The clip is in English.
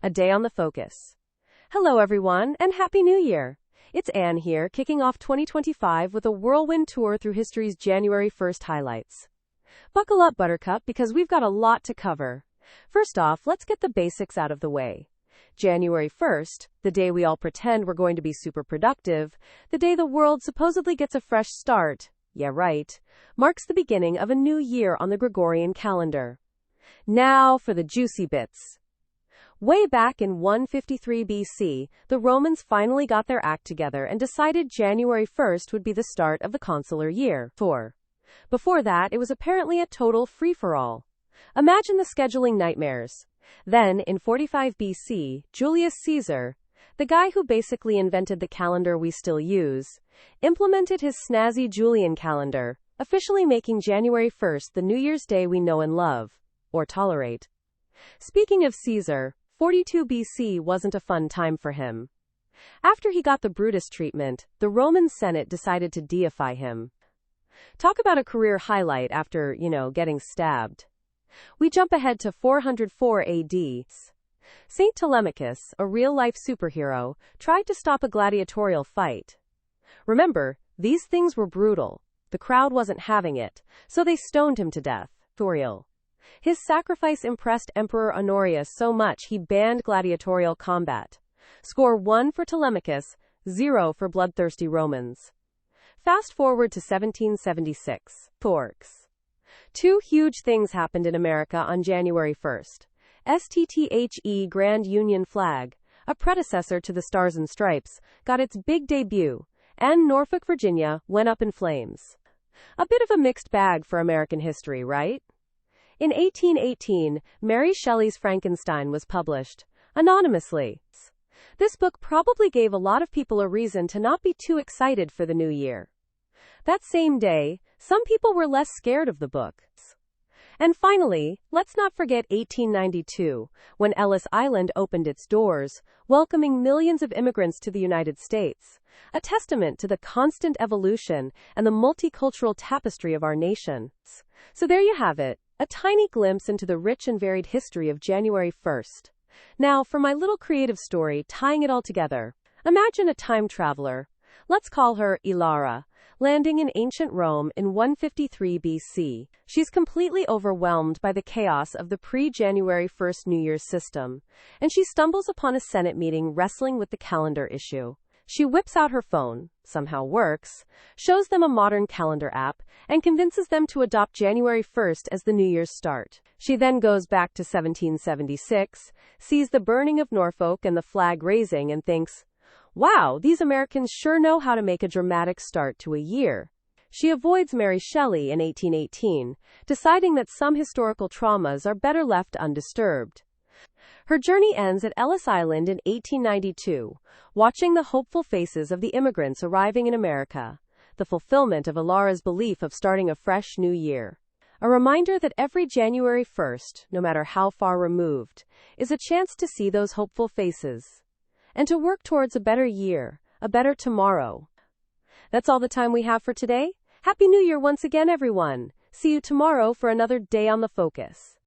A day on the focus. Hello everyone, and Happy New Year! It's Anne here, kicking off 2025 with a whirlwind tour through history's January 1st highlights. Buckle up, Buttercup, because we've got a lot to cover. First off, let's get the basics out of the way. January 1st, the day we all pretend we're going to be super productive, the day the world supposedly gets a fresh start, yeah right, marks the beginning of a new year on the Gregorian calendar. Now for the juicy bits. Way back in 153 BC, the Romans finally got their act together and decided January 1st would be the start of the consular year. Before that, it was apparently a total free-for-all. Imagine the scheduling nightmares. Then, in 45 BC, Julius Caesar, the guy who basically invented the calendar we still use, implemented his snazzy Julian calendar, officially making January 1st the New Year's Day we know and love, or tolerate. Speaking of Caesar, 42 BC wasn't a fun time for him. After he got the Brutus treatment, the Roman Senate decided to deify him. Talk about a career highlight after, getting stabbed. We jump ahead to 404 AD. Saint Telemachus, a real-life superhero, tried to stop a gladiatorial fight. Remember, these things were brutal. The crowd wasn't having it, so they stoned him to death. His sacrifice impressed Emperor Honorius so much he banned gladiatorial combat. Score 1 for Telemachus, 0 for bloodthirsty Romans. Fast forward to 1776. Two huge things happened in America on January 1st. STTHE Grand Union Flag, a predecessor to the Stars and Stripes, got its big debut, and Norfolk, Virginia, went up in flames. A bit of a mixed bag for American history, right? In 1818, Mary Shelley's Frankenstein was published, anonymously. This book probably gave a lot of people a reason to not be too excited for the new year. That same day, some people were less scared of the book. And finally, let's not forget 1892, when Ellis Island opened its doors, welcoming millions of immigrants to the United States, a testament to the constant evolution and the multicultural tapestry of our nation. So there you have it. A tiny glimpse into the rich and varied history of January 1st. Now, for my little creative story tying it all together. Imagine a time traveler. Let's call her Ilara, landing in ancient Rome in 153 BC. She's completely overwhelmed by the chaos of the pre-January 1st New Year's system, and she stumbles upon a Senate meeting wrestling with the calendar issue. She whips out her phone, somehow works, shows them a modern calendar app, and convinces them to adopt January 1st as the New Year's start. She then goes back to 1776, sees the burning of Norfolk and the flag raising and thinks, wow, these Americans sure know how to make a dramatic start to a year. She avoids Mary Shelley in 1818, deciding that some historical traumas are better left undisturbed. Her journey ends at Ellis Island in 1892, watching the hopeful faces of the immigrants arriving in America, the fulfillment of Ilara's belief of starting a fresh new year. A reminder that every January 1st, no matter how far removed, is a chance to see those hopeful faces, and to work towards a better year, a better tomorrow. That's all the time we have for today. Happy New Year once again, everyone. See you tomorrow for another day on the focus.